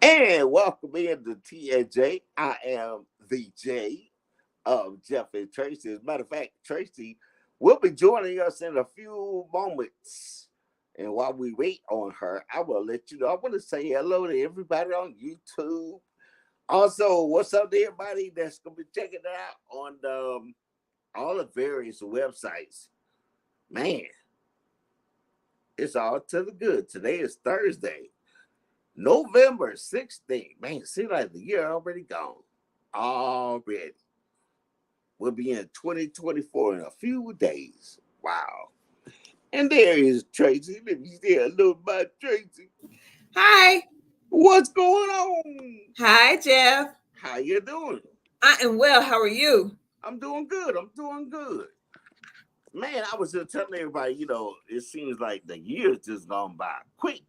And welcome in to TNJ. I am the J of Jeff and Tracy. As a matter of fact, Tracy will be joining us in a few moments. And while we wait on her, I will let you know. I want to say hello to everybody on YouTube. Also, what's up to everybody that's going to be checking it out on all the various websites. Man, it's all to the good. Today is Thursday. November 16th. Man, it seems like the year already gone. Already. We'll be in 2024 in a few days. Wow. And there is Tracy. Let me say hello about Tracy. Hi. What's going on? Hi, Jeff. How you doing? I am well. How are you? I'm doing good. Man, I was just telling everybody, it seems like the year's just gone by quick.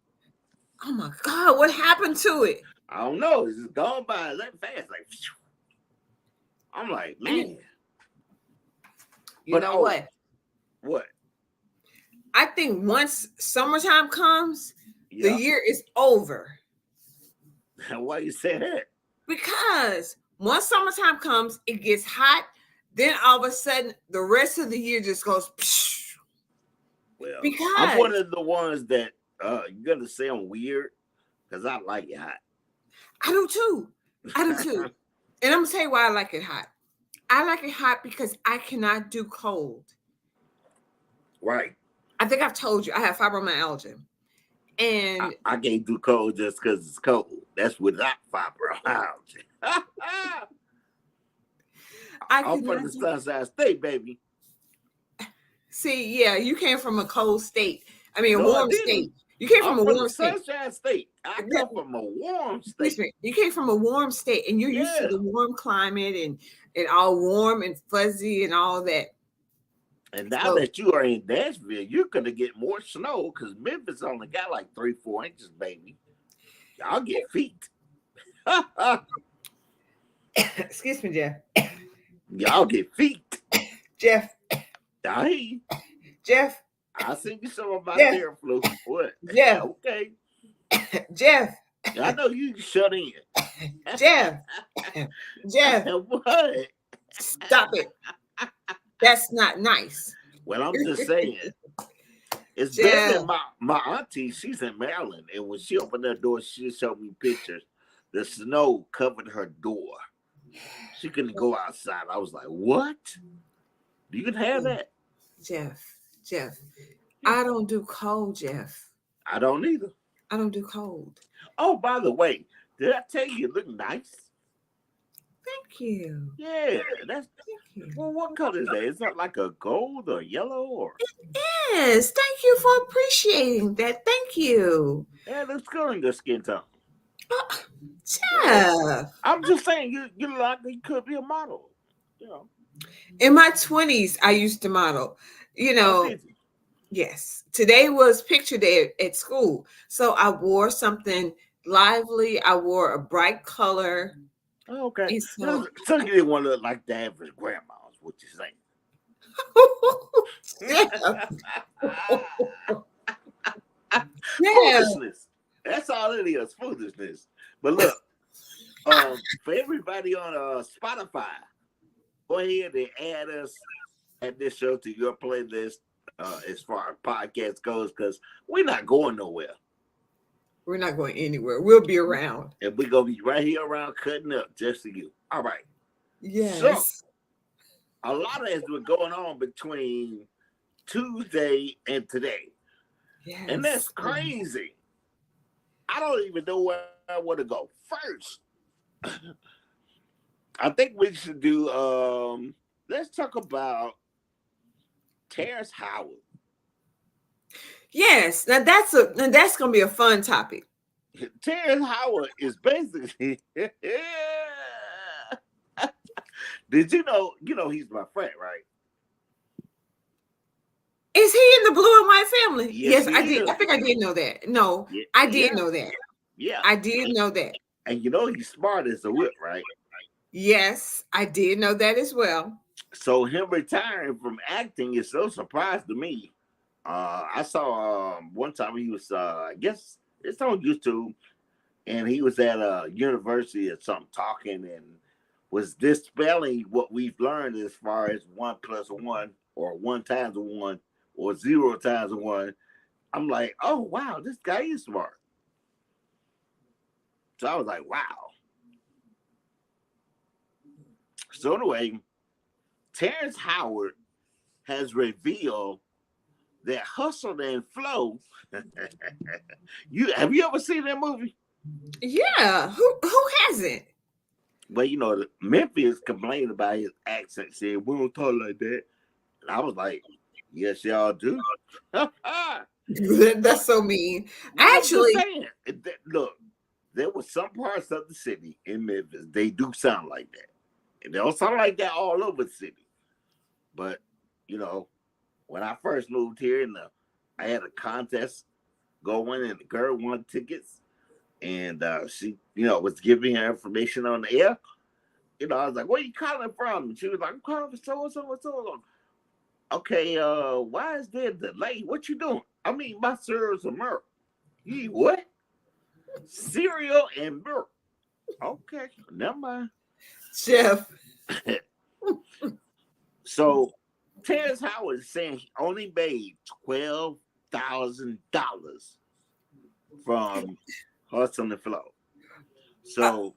Oh my God, what happened to it? I don't know. It's just gone by that fast. Like, I'm like, man. You know what? What? I think once summertime comes, the year is over. Why you say that? Because once summertime comes, it gets hot. Then all of a sudden, the rest of the year just goes. Psh. Well, because I'm one of the ones that you're gonna say I'm weird because I like it hot. I do too. And I'm gonna tell you why I like it hot. I like it hot because I cannot do cold. Right. I think I've told you I have fibromyalgia. And I can't do cold just because it's cold. That's without fibromyalgia. I'm from the Sunshine State, baby. See, yeah, you came from a cold state. I mean, a warm state. You came from a warm state. Sunshine State. I come from a warm state. Excuse me. You came from a warm state, and you're used to the warm climate and all warm and fuzzy and all that. And now that you are in Nashville, you're gonna get more snow because Memphis only got like 3-4 inches, baby. Y'all get feet. Excuse me, Jeff. Y'all get feet. Jeff. I hear you. Jeff. I'll send you some of my Theraflu. What? Jeff. Okay. Jeff. I know you shut in. Jeff. Jeff. What? Stop it. That's not nice. Well, I'm just saying. It's better than my auntie. She's in Maryland. And when she opened her door, she showed me pictures. The snow covered her door. She couldn't go outside. I was like, what? You can have that. Jeff. I don't do cold, Jeff. I don't either. I don't do cold. Oh, by the way, did I tell you look nice? Thank you. Yeah, that's. Well, what color is that? Is that like a gold or yellow or? It is. Thank you for appreciating that. Thank you. Yeah, it looks good on your skin tone. Jeff. I'm just saying you look like you could be a model. In my 20s, I used to model. Yes. Today was picture day at school. So I wore something lively. I wore a bright color. Oh, okay. So you didn't want to look like the average grandma, is what you're saying. Foolishness. That's all it is, foolishness. But look, for everybody on Spotify, go ahead and add this show to your playlist as far as podcast goes, because we're not going nowhere. We're not going anywhere. We'll be around. And we're going to be right here around cutting up just for you. All right. Yes. So, a lot of has been going on between Tuesday and today. Yes. And that's crazy. I don't even know where I want to go first. I think we should do, let's talk about Terrence Howard. Yes, now that's going to be a fun topic. Terrence Howard is basically. Did you know he's my friend, right? Is he in the blue and white family? Yes, I did. I think I did know that. No, I did know that. Yeah, I did know that. And he's smart as a whip, right? Yes, I did know that as well. So him retiring from acting is so surprised to me. I saw one time he was, I guess it's on YouTube. and he was at a university or something talking and was dispelling what we've learned as far as 1+1 or 1 times 1 or 0 times 1. I'm like, oh wow, this guy is smart. So I was like, wow. So anyway, Terrence Howard has revealed that Hustle and Flow. Have you ever seen that movie? Yeah, who hasn't? Well, you know, Memphis complained about his accent, said we don't talk like that. And I was like, yes, y'all do. That's so mean. No, I'm Actually, just saying. Look, there were some parts of the city in Memphis, they do sound like that. And they don't sound like that all over the city. But, you know, when I first moved here and I had a contest going and the girl won tickets and she, you know, was giving her information on the air. You know, I was like, where you calling from? And she was like, I'm calling for so-and-so and so. Okay, why is there a delay? What you doing? I mean, my cereal's a milk. You eat what? Cereal and milk. Okay, never mind. Jeff. So Terrence Howard is saying he only made $12,000 from Hustle and Flow. So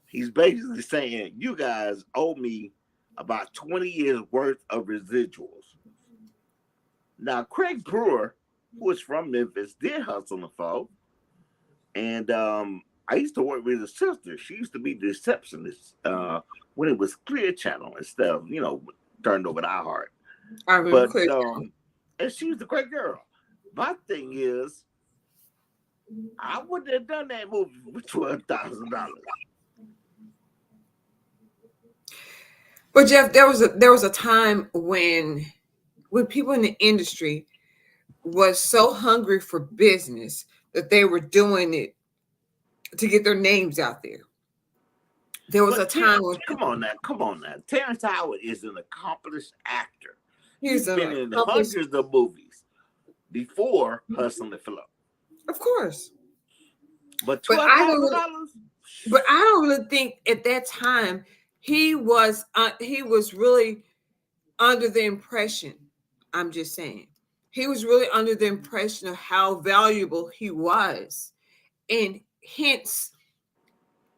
he's basically saying you guys owe me about 20 years worth of residuals. Now, Craig Brewer, who is from Memphis, did Hustle and Flow. And I used to work with his sister. She used to be the receptionist when it was Clear Channel instead of, you know, turned over to iHeart. But and she was a great girl. My thing is, I wouldn't have done that movie for $12,000. But Jeff, there was a time when people in the industry was so hungry for business that they were doing it to get their names out there. There was a time when come on now. Terrence Howard is an accomplished actor. He's been in hundreds of movies before Hustle and Flow. Of course. But $12,000? But I don't really think at that time he was really under the impression. I'm just saying. He was really under the impression of how valuable he was. And hence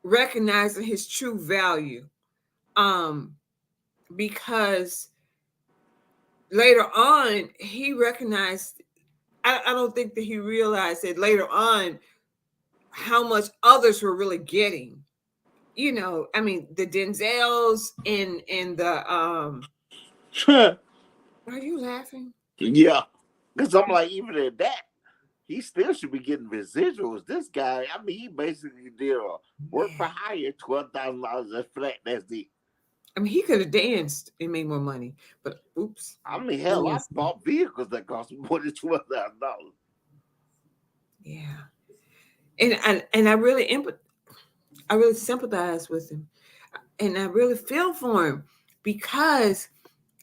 recognizing his true value. Because later on, he recognized, I don't think that he realized that later on how much others were really getting. You know, I mean, the Denzels and the Are you laughing? Yeah. Because I'm like, even at that, he still should be getting residuals. This guy, I mean, he basically did a work for hire, $12,000 flat. That's it. I mean, he could have danced and made more money, but oops. I mean, hell, I bought vehicles that cost more than $12,000. Yeah, and I really sympathize with him, and I really feel for him because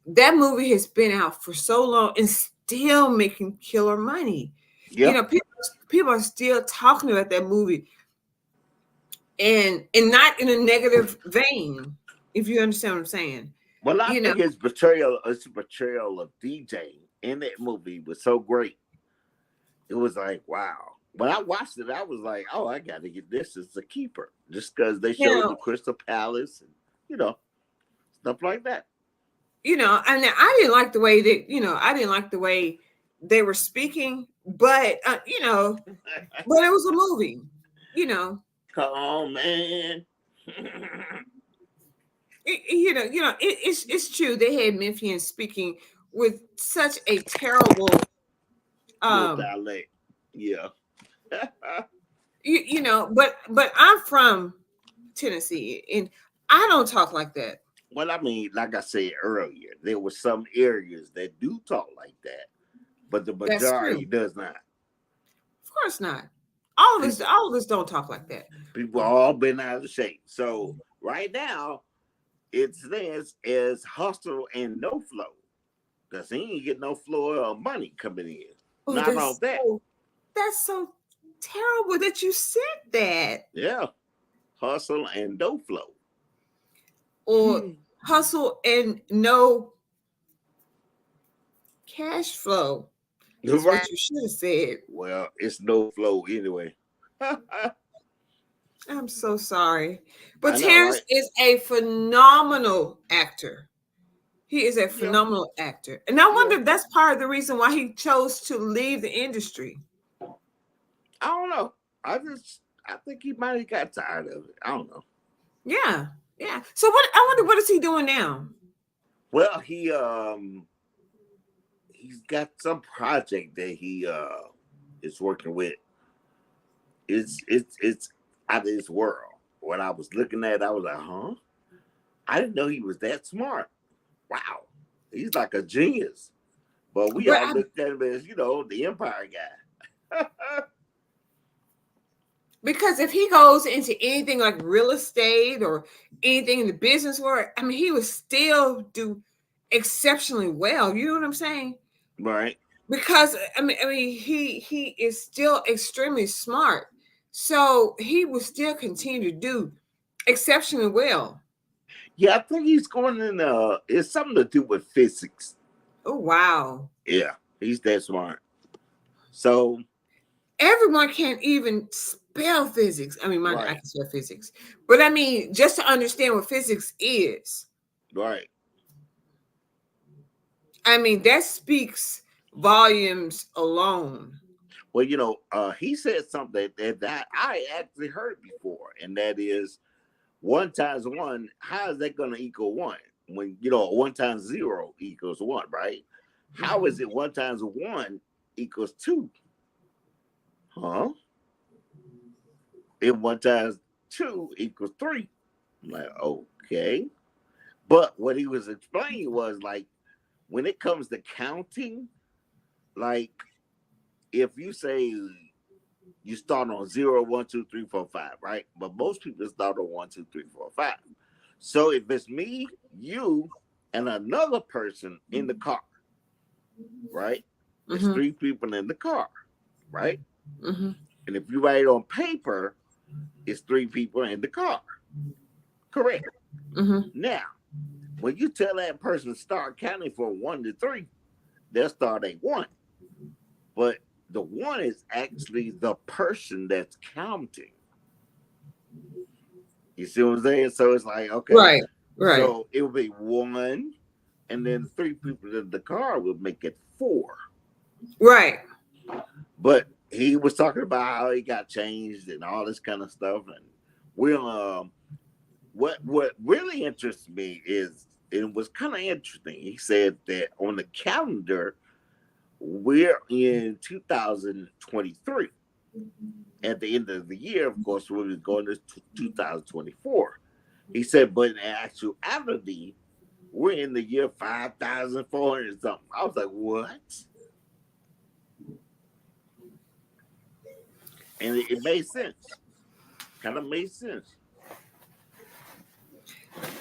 that movie has been out for so long and still making killer money. Yep. You know, people are still talking about that movie, and not in a negative vein. If you understand what I'm saying. Well, I think his portrayal of DJ in that movie was so great. It was like, wow. When I watched it, I was like, oh, I got to get this as a keeper. Just because they showed the Crystal Palace and, you know, stuff like that. You know, and I didn't like the way that, they were speaking, but, you know, but it was a movie, you know. Come on, man. It's true. They had Memphians speaking with such a terrible dialect. Yeah. you know, but I'm from Tennessee and I don't talk like that. Well, I mean, like I said earlier, there were some areas that do talk like that, but the majority does not. Of course not. All of us don't talk like that. People all been out of shape. So right now, it's this as hustle and no flow. Because he ain't get no flow or money coming in. Not on that. That's so terrible horrible that you said that. Yeah. Hustle and no flow. Or hustle and no cash flow. That's Right. what you should have said. Well, it's no flow anyway. I'm so sorry. But I know, Terrence right? is a phenomenal actor. He is a Yeah. phenomenal actor. And I wonder Yeah. if that's part of the reason why he chose to leave the industry. I don't know. I think he might have got tired of it. I don't know. Yeah. Yeah. So I wonder what is he doing now? Well, he's got some project that he is working with. It's out of this world. When I was looking at it, I was like, huh? I didn't know he was that smart. Wow. He's like a genius. But we all looked at him as, the Empire guy. Because if he goes into anything like real estate or anything in the business world, I mean, he would still do exceptionally well. You know what I'm saying? Right. Because I mean, he is still extremely smart, so he will still continue to do exceptionally well. Yeah, I think he's going in. It's something to do with physics. Oh wow! Yeah, he's that smart. So everyone can't even spell physics. I mean, right. I can spell physics, but I mean, just to understand what physics is. Right. I mean, that speaks volumes alone. Well, he said something that I actually heard before, and that is 1 times 1. How is that going to equal 1? When 1 times 0 equals 1, right? How is it 1 times 1 equals 2? Huh? And 1 times 2 equals 3. I'm like, okay. But what he was explaining was like, when it comes to counting, like if you say you start on 0, 1, 2, 3, 4, 5, right? But most people start on 1, 2, 3, 4, 5. So if it's me, you, and another person in the car, right? There's 3 people in the car, right? Mm-hmm. And if you write it on paper, it's 3 people in the car. Correct. Mm-hmm. Now, when you tell that person to start counting from 1 to 3, they'll start at 1. But the 1 is actually the person that's counting. You see what I'm saying? So it's like, okay. Right. So it would be 1, and then 3 people in the car would make it 4. Right. But he was talking about how he got changed and all this kind of stuff. And we'll what really interests me is, it was kind of interesting. He said that on the calendar, we're in 2023. At the end of the year, of course, we'll be going to 2024. He said, but in actuality, we're in the year 5,400 something. I was like, what? And it made sense. Kind of made sense.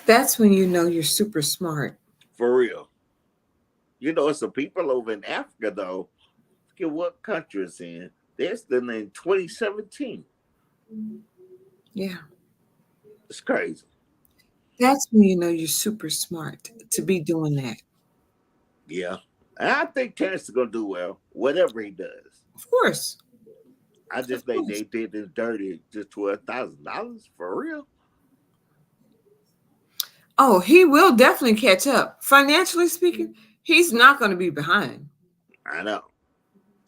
That's when you know you're super smart. For real. Some people over in Africa, though, forget what country it's in, they're still in 2017. Yeah. It's crazy. That's when you know you're super smart to be doing that. Yeah. And I think Terrence is going to do well, whatever he does. Of course. I just think they did this dirty, just $12,000 for real. Oh, he will definitely catch up. Financially speaking, he's not going to be behind. I know.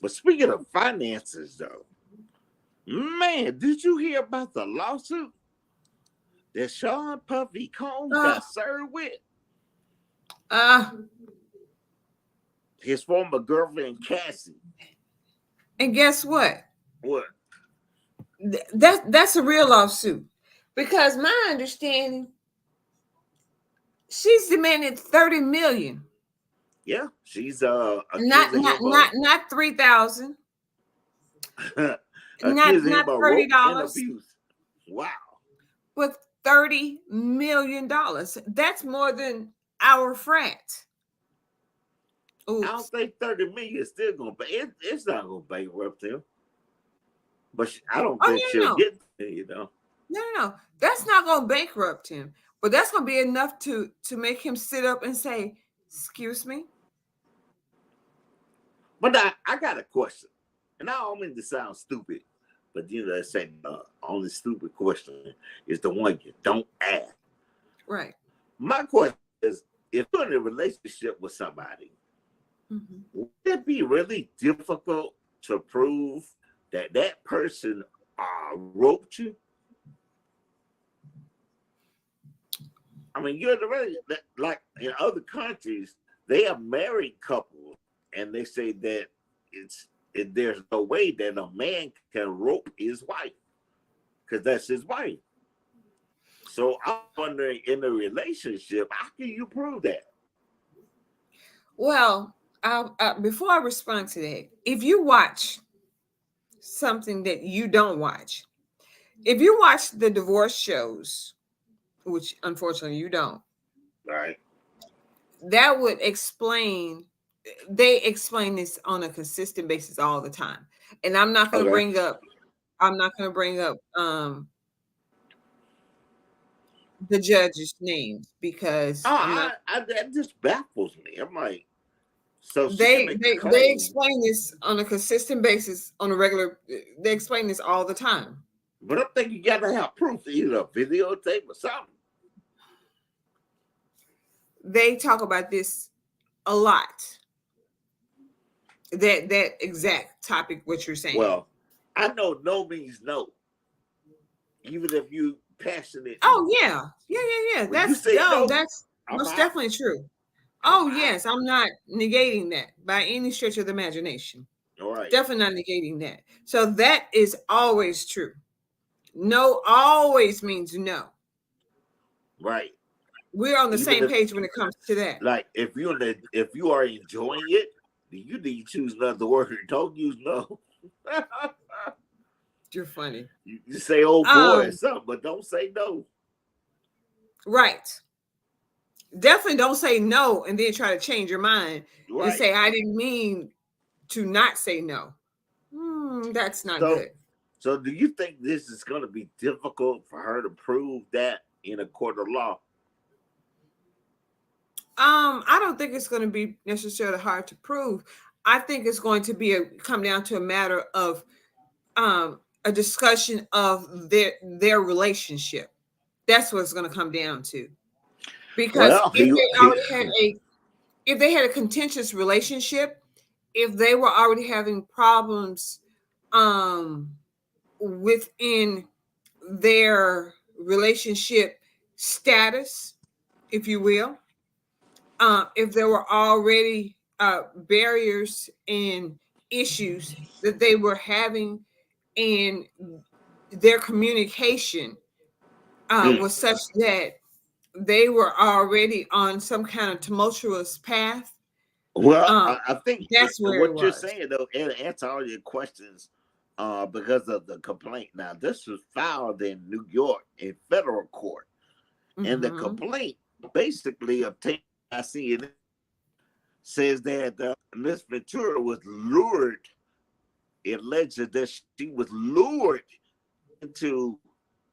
But speaking of finances, though, man, did you hear about the lawsuit that Sean Puffy Combs got served with? His former girlfriend, Cassie. And guess what? What? That's a real lawsuit. Because my understanding, she's demanded $30 million. Yeah, she's not 3,000. not $30. Wow. With $30 million. That's more than our frat. Oops. I don't think $30 million is still gonna pay. It's not gonna bankrupt him. But I don't Oh think she'll no, get there, you know. no. That's not going to bankrupt him, but that's going to be enough to make him sit up and say, "Excuse me." But I got a question, and I don't mean to sound stupid, but you know, they say the only stupid question is the one you don't ask. Right. My question is, if you're in a relationship with somebody, would it be really difficult to prove that that person roped you? I mean, you're the really like in other countries, they are married couples, and they say that there's no way that a man can rope his wife because that's his wife. So I'm wondering, in a relationship, how can you prove that? Well, before I respond to that, if you watch something that you don't watch, if you watch the divorce shows, which unfortunately you don't, Right. that would explain. They explain this on a consistent basis all the time, and I'm not going to Okay. bring up. I'm not going to bring up the judges' names because I'm not. That just baffles me. I'm like, so she can They make a they they claim, explain this on a consistent basis on a regular. They explain this all the time. but I'm thinking you gotta have proof, either a videotape or something. They talk about this a lot. That exact topic, what you're saying. Well, I know no means no, even if you passionate. Oh yeah. When you say no, That's I'm most out. definitely true. I'm Oh out. yes, I'm not negating that by any stretch of the imagination. All right. Definitely not negating that. So that is always true. No always means no. Right. We're on the Even same if, page when it comes to that. like, if you are enjoying it, you need to choose another word. Don't use no. You're funny. You say "oh boy" or something, but don't say no. Right. Definitely don't say no and then try to change your mind and Right. say I didn't mean to not say no. That's not So, good. so do you think this is going to be difficult for her to prove that in a court of law? I don't think it's going to be necessarily hard to prove. I think it's going to be come down to a matter of a discussion of their relationship. That's what it's going to come down to. Because Well, if they had a contentious relationship, if they were already having problems within their relationship status, if you will, if there were already barriers and issues that they were having in their communication was such that they were already on some kind of tumultuous path. well, I think That's where it what you're was. saying though, it answer all your questions because of the complaint. Now, this was filed in New York in federal court, and the complaint basically obtained by CNN says that Miss Ventura was lured. It alleged that she was lured into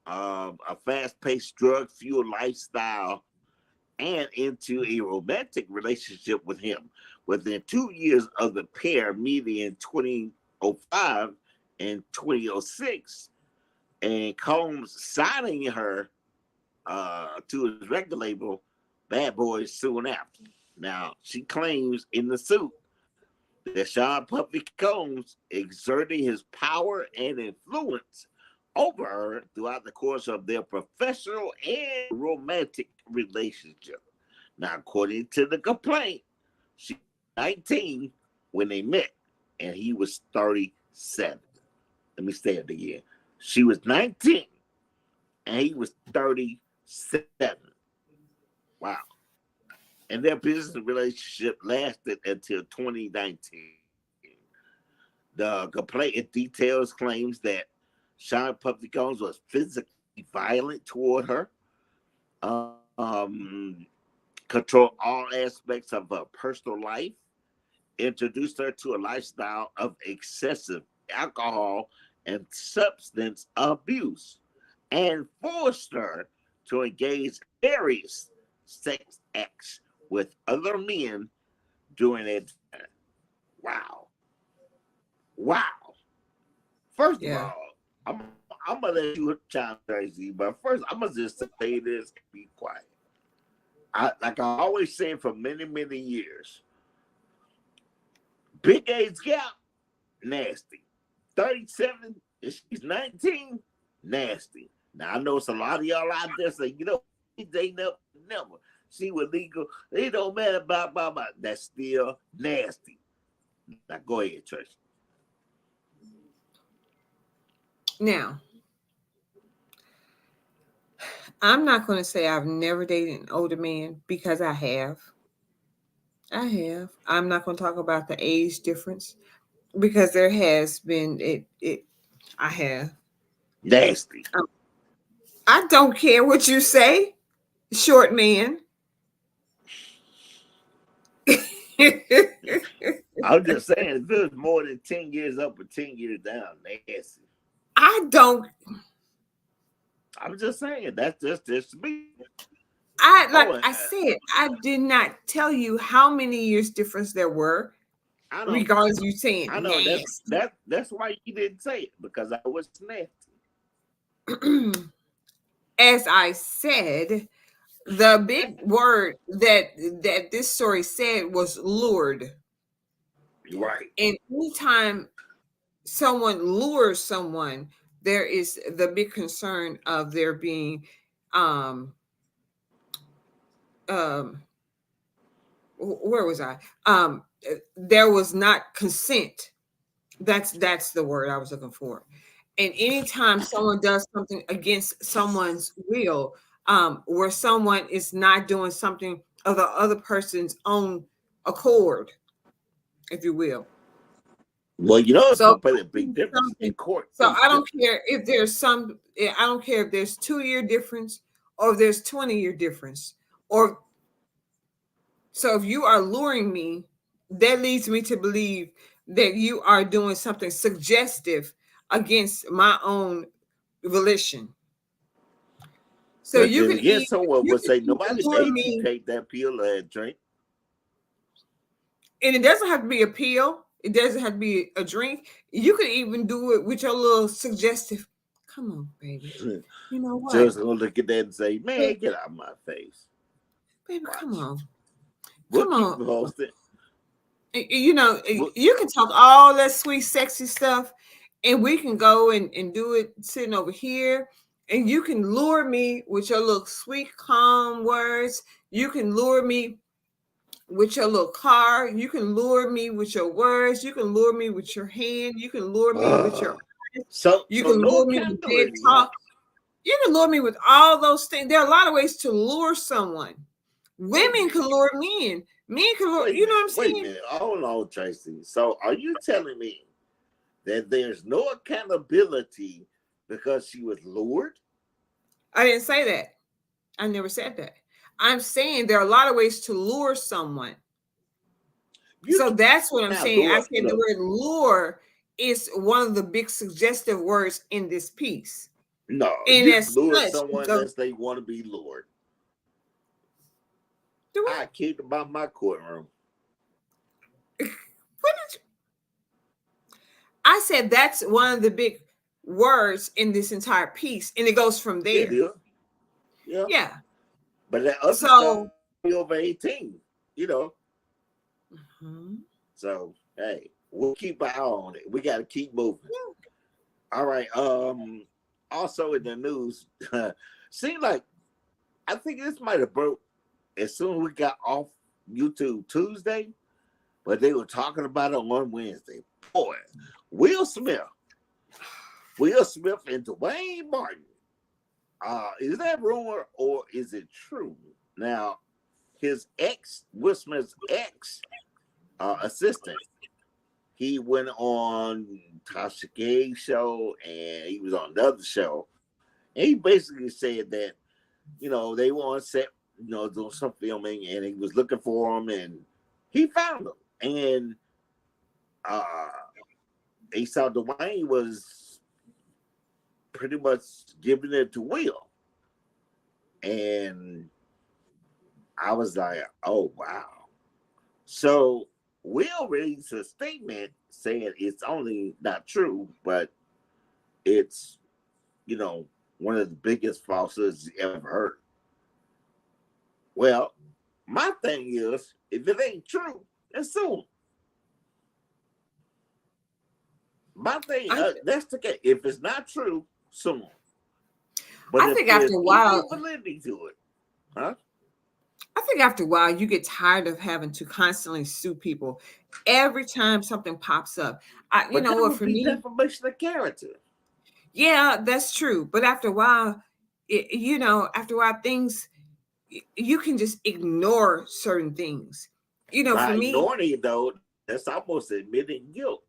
a fast-paced, drug-fueled lifestyle and into a romantic relationship with him within 2 years of the pair meeting in 2005 and 2006, and Combs signing her to his record label, Bad Boys, soon after. Now, she claims in the suit that Sean Puffy Combs exerted his power and influence over her throughout the course of their professional and romantic relationship. Now, according to the complaint, she was 19 when they met, and he was 37. Let me say it again. She was 19, and he was 37. Wow. And their business relationship lasted until 2019. The complaint it details claims that Sean Puffy Combs was physically violent toward her, controlled all aspects of her personal life, introduced her to a lifestyle of excessive alcohol and substance abuse, and forced her to engage various sex acts with other men during that time. Wow. Wow. First of Yeah. all, I'm gonna let you chime crazy, but first I'm gonna just say this and be quiet. Like I always say for many, many years, big age gap, nasty. 37, and she's 19, nasty. Now I know it's a lot of y'all out there say, they never. She was legal. It don't matter, blah, blah, blah. That's still nasty. Now go ahead, Tracy. Now, I'm not going to say I've never dated an older man because I have. I'm not going to talk about the age difference because there has been it. I have. Nasty. I don't care what you say, short man. I'm just saying, if it was more than 10 years up or 10 years down, nasty. I don't. I'm just saying, that's just me. I said, I did not tell you how many years difference there were. I know. Regardless, you saying I know nasty. that's why you didn't say it, because I was nasty. As I said, the big word that this story said was lured. Right. And anytime someone lures someone, there is the big concern of there being where was I? There was not consent. That's the word I was looking for. And anytime someone does something against someone's will, where someone is not doing something of the other person's own accord, if you will. Well, it's So a big difference in court. So I don't care if there's I don't care if there's 2-year difference or if there's 20-year difference. Or so if you are luring me, that leads me to believe that you are doing something suggestive against my own volition. So but you then can again, eat. someone would say nobody lure made you me, take that pill or that drink. and it doesn't have to be a pill. It doesn't have to be a drink. You could even do it with your little suggestive. Come on, baby. You know what? Just gonna look at that and say, "Man, get out of my face, baby. Watch. Come on, We'll come on." posted. You can talk all that sweet, sexy stuff, and we can go and do it sitting over here. And you can lure me with your little sweet, calm words. You can lure me with your little car. You can lure me with your words. You can lure me with your hand. You can lure me with your eyes. So You can no lure me with dead talk. You can lure me with all those things. There are a lot of ways to lure someone. Women can lure men. Men can lure, you know what I'm saying? Wait a minute. Hold on, Tracy. So are you telling me that there's no accountability because she was lured? I didn't say that. I never said that. I'm saying there are a lot of ways to lure someone. So that's what I'm saying. I said the word lure is one of the big suggestive words in this piece. No, and you as lure such, someone unless they want to be lured. I kicked about my courtroom. I said that's one of the big words in this entire piece, and it goes from there. Yeah. But that other stuff over 18, Mm-hmm. So hey, we'll keep an eye on it. We got to keep moving. All right. Also in the news, seemed like I think this might have broke as soon as we got off YouTube Tuesday, but they were talking about it on Wednesday. Boy, Will Smith and Dwayne Martin. Is that rumor or is it true? Now, his Will Smith's ex assistant, he went on Tasha Gay's show and he was on another show. And he basically said that, they were on set, doing some filming and he was looking for him and he found him. And he saw Dwayne was pretty much giving it to Will. And I was like, oh, wow. So Will released a statement saying it's only not true, but it's, one of the biggest falsehoods you ever heard. Well, my thing is, if it ain't true, assume. My thing, that's the case. If it's not true, assume. But I think after a while, validity to it, huh? I think after a while, you get tired of having to constantly sue people every time something pops up. You know what? For me, defamation of character. Yeah, that's true. But after a while, things, you can just ignore certain things. By for me, ignoring it though, that's almost admitting guilt.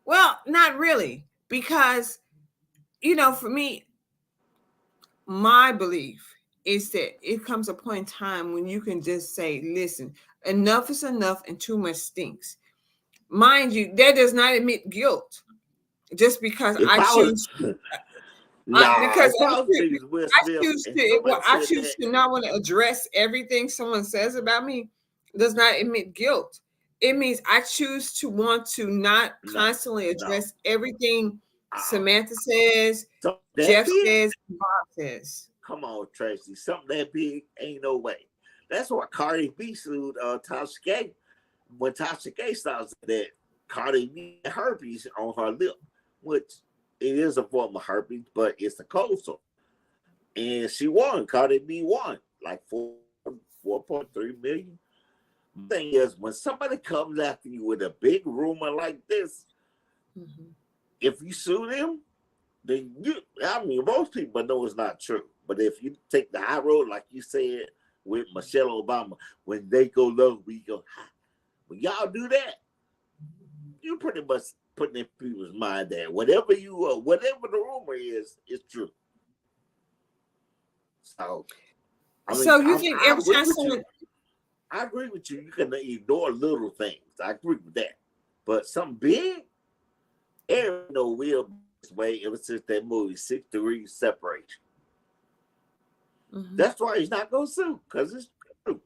Well, not really, because for me, my belief is that it comes a point in time when you can just say, listen, enough is enough and too much stinks. Mind you, that does not admit guilt. Just because I choose to not want to address everything someone says about me does not admit guilt. It means I choose to want to not constantly address everything Samantha says, Jeff says, Bob says. Come on, Tracy. Something that big ain't no way. That's why Cardi B sued Tasha K. When Tasha K started that Cardi B had herpes on her lip, which it is a form of herpes, but it's a cold sore. And she won. Cardi B won like 4.3 million. The thing is, when somebody comes after you with a big rumor like this, if you sue them, then most people know it's not true. But if you take the high road, like you said with Michelle Obama, when they go low, we go high. When y'all do that, you pretty much putting in people's mind that whatever the rumor is true. So, you think every time someone... I agree with you. You can ignore little things. I agree with that. But something big, everyone know Will way ever since that movie 6 Degrees Separation. That's why he's not going to sue, because it's true.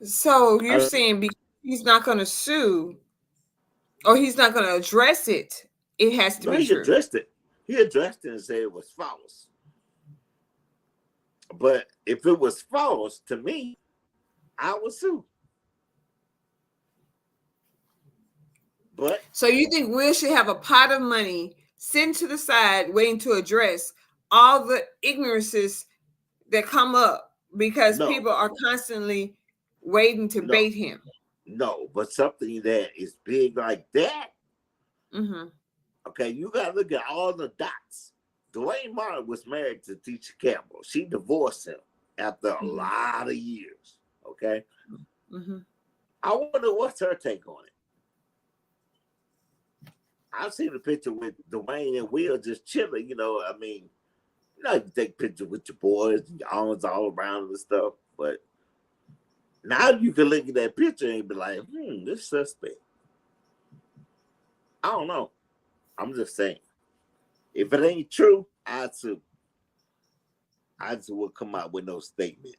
So you're saying because he's not going to sue, or he's not going to address it, it has to be true. He addressed it. He addressed it and said it was false. But if it was false, to me, I would sue. But so you think Will should have a pot of money sitting to the side, waiting to address all the ignorances that come up because people are constantly waiting to bait him? No, but something that is big like that. Okay, you got to look at all the dots. Dwayne Martin was married to Tisha Campbell. She divorced him after a lot of years. Okay. I wonder what's her take on it. I've seen a picture with Dwayne and Will just chilling. You you take pictures with your boys, and your arms all around and stuff. But now you can look at that picture and be like, this suspect. I don't know. I'm just saying. If it ain't true, I'd sue. I just will come out with no statement.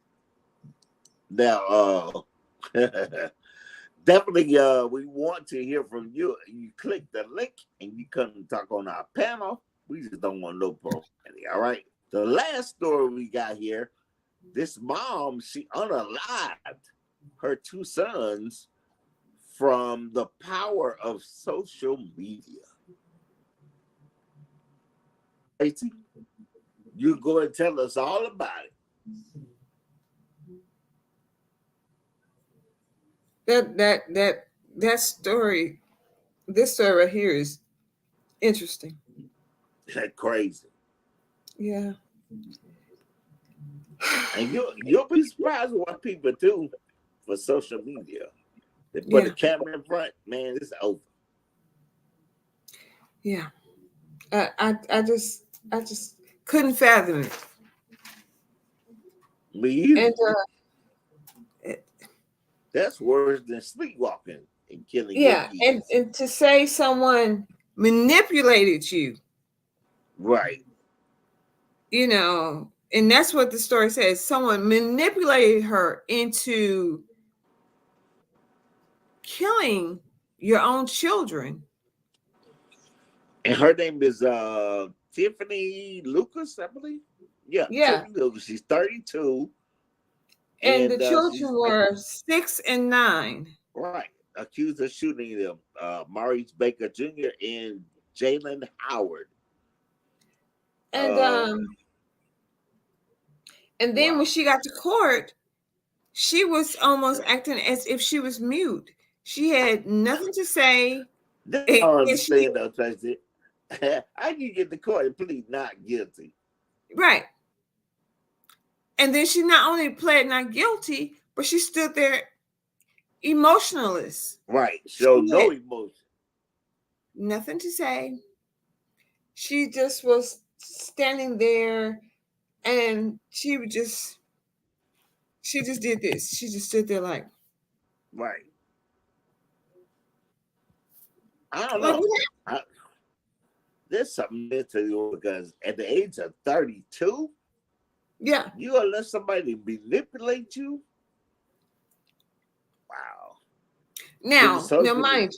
Now, definitely, we want to hear from you. You click the link and you come and talk on our panel. We just don't want no profanity, all right? The last story we got here, this mom, she unalived her 2 sons from the power of social media. You go and tell us all about it. That story, this story right here is interesting. That's crazy. Yeah. And you'll be surprised what people do for social media. They put a camera in front, man, it's over. Yeah. I just couldn't fathom it. Me either. And that's worse than sleepwalking and killing. Yeah, and to say someone manipulated you Right. And that's what the story says. Someone manipulated her into killing your own children. And her name is Tiffany Lucas, I believe. Yeah. Tiffany Lucas. She's 32. And the children were 6 and 9. Right. Accused of shooting them. Maurice Baker Jr. and Jalen Howard. And then when she got to court, she was almost acting as if she was mute. She had nothing to say. I don't understand though, Tracy. How can you get the court and plead not guilty? Right. And then she not only pled not guilty, but she stood there emotionless. Right. Showed no emotion. Nothing to say. She just was standing there, and she just did this. She just stood there like. Right. I don't know. There's something there to you because at the age of 32, yeah, you gonna let somebody manipulate you? Wow. Now mind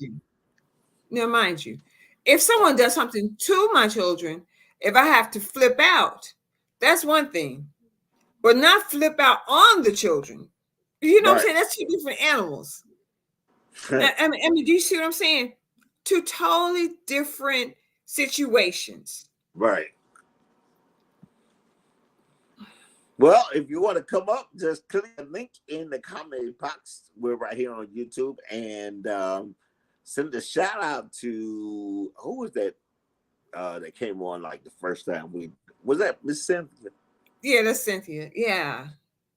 you, if someone does something to my children, if I have to flip out, that's one thing, but not flip out on the children. You know what I'm saying? That's two different animals. I mean, do you see what I'm saying? Two totally different situations. Right. Well, if you want to come up, just click the link in the comment box. We're right here on YouTube, and send a shout out to who was that that came on like the first time was that Miss Cynthia? Yeah, that's Cynthia. Yeah.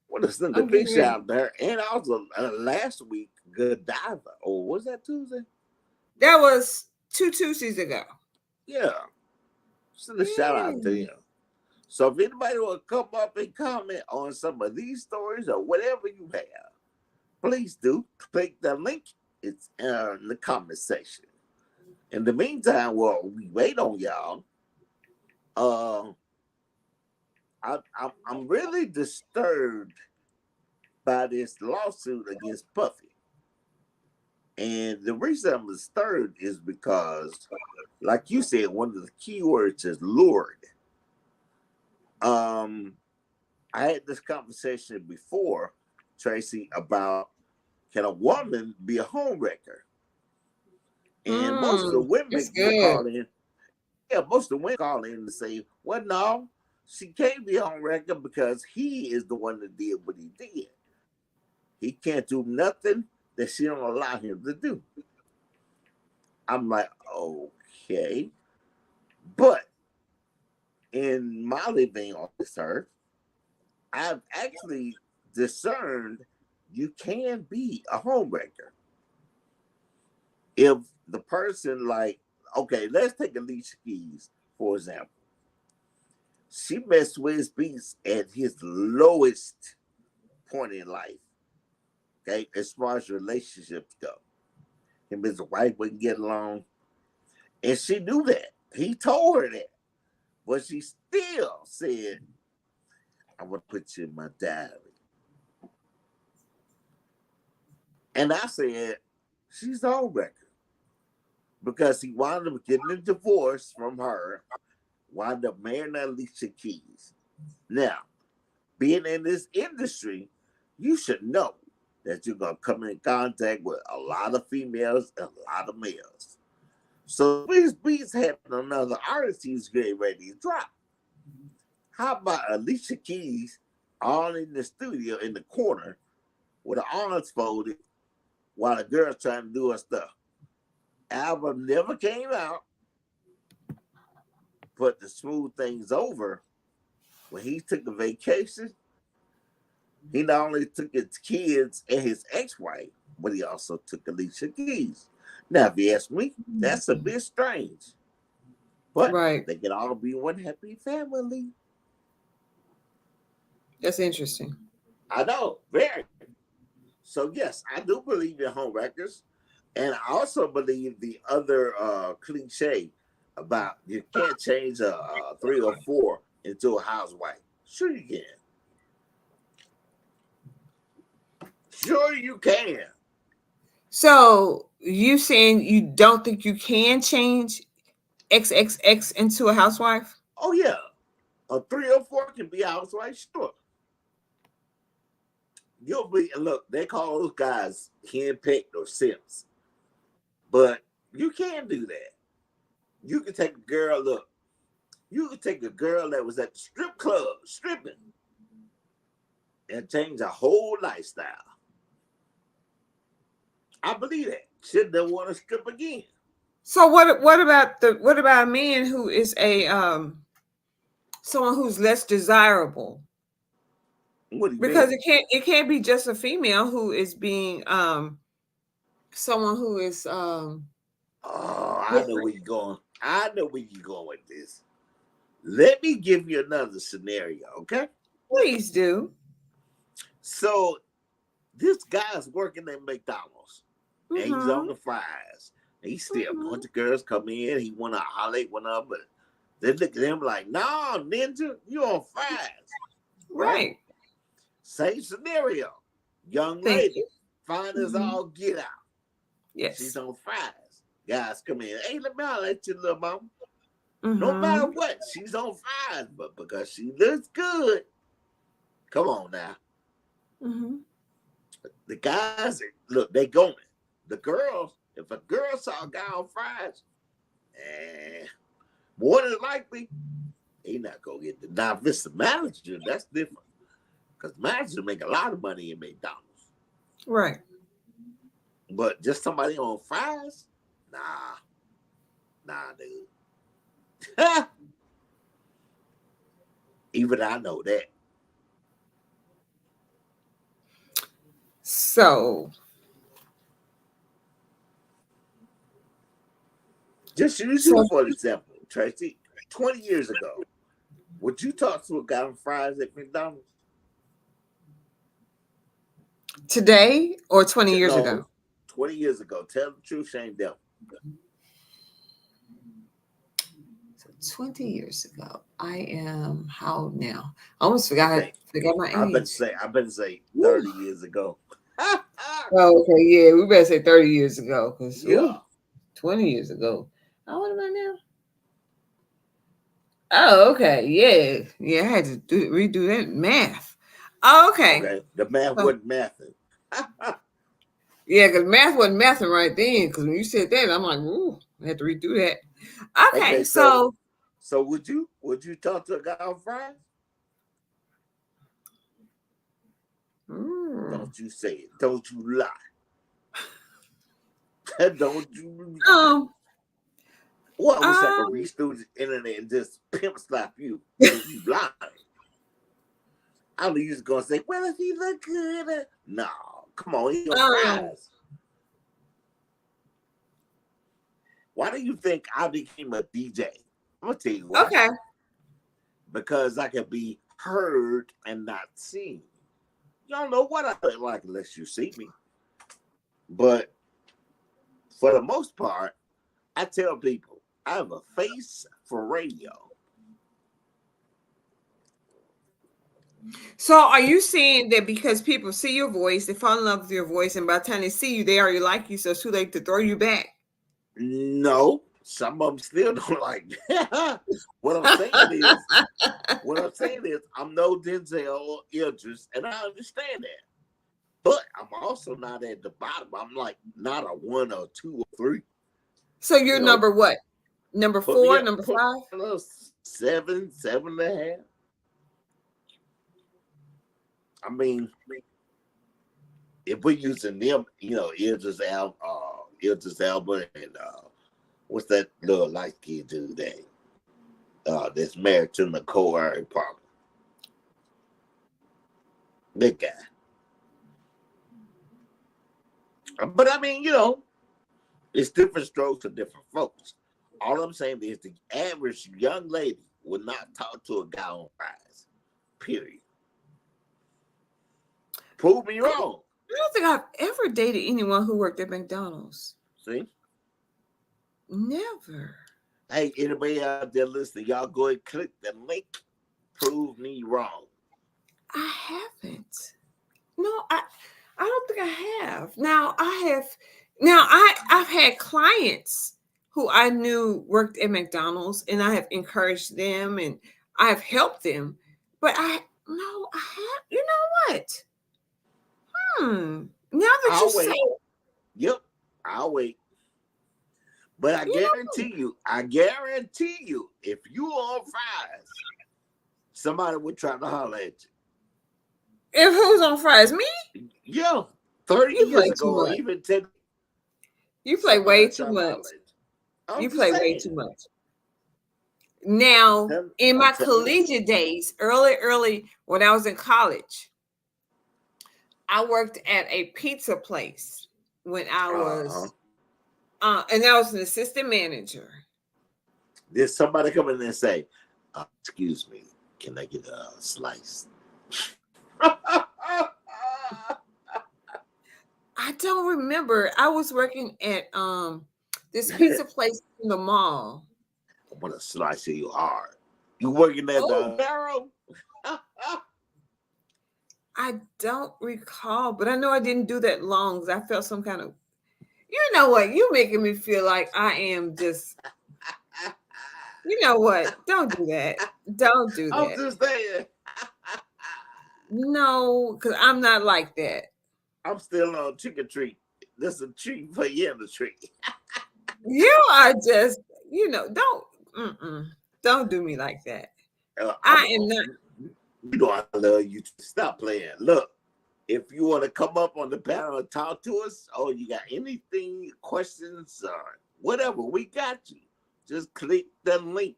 Well, let's send a big shout out there, and also last week Godiva. Or was that Tuesday? That was 2 Tuesdays ago. Yeah. Send a shout out to him. So if anybody will come up and comment on some of these stories or whatever you have, please do click the link. It's in the comment section. In the meantime, while we wait on y'all, I'm really disturbed by this lawsuit against Puffy. And the reason I'm disturbed is because, like you said, one of the key words is lured. I had this conversation before, Tracy, about can a woman be a homewrecker? And most of the women call in. Yeah, most of the women call in and say, well, no, she can't be a homewrecker because he is the one that did what he did. He can't do nothing that she don't allow him to do. I'm like, okay. But in my living on this earth, I've actually discerned you can be a homewrecker. If the person okay, let's take Alicia Keys, for example. She met Swizz Beatz at his lowest point in life. Okay, as far as relationships go. Him and his wife wouldn't get along. And she knew that. He told her that. But she still said, I want to put you in my diary. And I said, she's a homewrecker. Because he wound up getting a divorce from her, wound up marrying Alicia Keys. Now, being in this industry, you should know that you're going to come in contact with a lot of females and a lot of males. So Swizz Beatz had another artist he's getting ready to drop. How about Alicia Keys all in the studio in the corner with her arms folded while the girl's trying to do her stuff? Album never came out, but to smooth things over, when he took a vacation, he not only took his kids and his ex-wife, but he also took Alicia Keys. Now, if you ask me, that's a bit strange. But they can all be one happy family. That's interesting. I know, very. So, yes, I do believe in homewreckers. And I also believe the other cliche about you can't change a 3 or 4 into a housewife. Sure you can. Sure you can. So you saying you don't think you can change XXX into a housewife? Oh yeah. A 3 or 4 can be a housewife, sure. You'll be, look, they call those guys handpicked or simps. But you can do that. You can take a girl, look, you can take a girl that was at the strip club stripping and change her whole lifestyle. I believe that. Should they want to strip again? So what about a man who is a someone who's less desirable? What do you Because mean? it can't be just a female who is being someone who is Oh, I know different. where you're going. I know where you're going with this. Let me give you another scenario, okay? Please do. So this guy's working at McDonald's and he's on the fries. He's still a bunch of girls come in. He want to holler one up, but they look at him like, "No, ninja, you on fries." Right. Same scenario. Young Thank lady, you. fine as all get out. Yes. She's on fries. Guys come in. Hey, let me holler at your little mama. No matter what, she's on fries, but because she looks good, come on now. The guys, look, they going. The girls, if a girl saw a guy on fries, more than likely, he not gonna get the. Now, if it's the manager, that's different. Because managers make a lot of money in McDonald's. Right. But just somebody on fries? Nah, dude. Even I know that. So just use you for example, Tracy. 20 years ago, would you talk to a guy on fries at McDonald's? Today or 20 years ago? 20 years ago. Tell the truth, Shane Devil. 20 years ago. I am how old now? I almost forgot my age. I better say 30 years ago. Oh, okay, yeah, we better say 30 years ago because 20 years ago. How old am I now? Oh, okay, yeah. I had to redo that math. Oh, okay. The math wasn't mathing. Yeah, because math wasn't mathing right then. Because when you said that, I'm like, ooh, I had to redo that. Okay, so would you talk to a guy on fries? Don't you say it. Don't you lie. Don't you? What? I wish I could reach through the internet and just pimp slap you. You lying. I was just gonna say, well, if he look good, no, come on, he on fries. Why do you think I became a DJ? I'm gonna tell you why. Okay. Because I can be heard and not seen. Y'all know what I look like unless you see me. But for the most part, I tell people I have a face for radio. So are you saying that because people see your voice, they fall in love with your voice, and by the time they see you, they already like you, so it's too late to throw you back? No, some of them still don't like me. What I'm saying is, I'm no Denzel or Idris, and I understand that. But I'm also not at the bottom. I'm like not a 1 or 2 or 3. So you're number what? Number 4, number 5? 7, 7.5. I mean, if we're using them, Idris Elba and what's that little light skinned dude that's married to Nicole Ari Parker? Big guy. But I mean, it's different strokes for different folks. All I'm saying is the average young lady would not talk to a guy on fries. Period. Prove me wrong. I don't think I've ever dated anyone who worked at McDonald's. See? Never. Hey, anybody out there listening, y'all go and click the link. Prove me wrong. I haven't. No, I don't think I have. I've had clients who I knew worked at McDonald's, and I have encouraged them and I've helped them. But I have, you know what? Now that I'll you say wait. it, Yep, I'll wait. But I guarantee you, if you on fries, somebody would try to holler at you. If who's on fries? Me? Yeah, 30 You years play too ago, or much. even 10. You play way too Trying to much. holler at you. You I'm play just way saying. too much. Now, in my collegiate days, early when I was in college, I worked at a pizza place when I was, and I was an assistant manager. Did somebody come in and say, excuse me, can I get a slice? I don't remember. I was working at this pizza place in the mall. I want to slice you hard. You working at the Barrel? I don't recall, but I know I didn't do that long because I felt some kind of, you know what? You making me feel like I am just, you know what? Don't do that. Don't do that. I'm just saying. No, because I'm not like that. I'm still on trick or treat. This is a treat for you in the tree. You are just, don't do me like that. I am not. You know I love you. Stop playing. Look, if you want to come up on the panel and talk to us, or you got anything, questions, or whatever, we got you. Just click the link.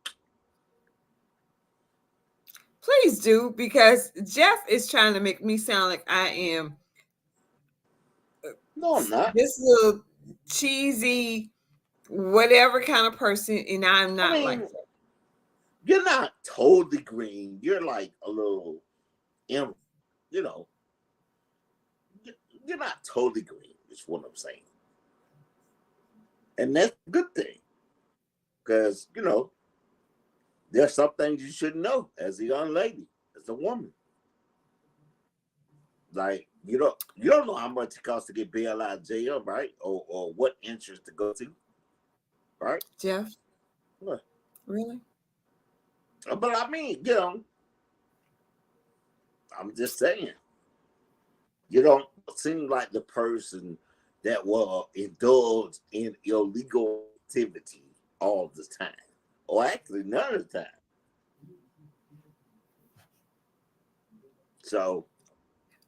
Please do, because Jeff is trying to make me sound like I am. No, I'm not. This little cheesy, whatever kind of person, and I'm not like that. You're not totally green. You're like a little, you know, you're not totally green, is what I'm saying. And that's a good thing. Because, there's some things you should know as a young lady, as a woman. Like, you don't know how much it costs to get bail out of jail, right? Or what insurance to go to, right? Jeff? What? Really? But I mean, I'm just saying, you don't seem like the person that will indulge in illegal activity all the time, or actually none of the time. So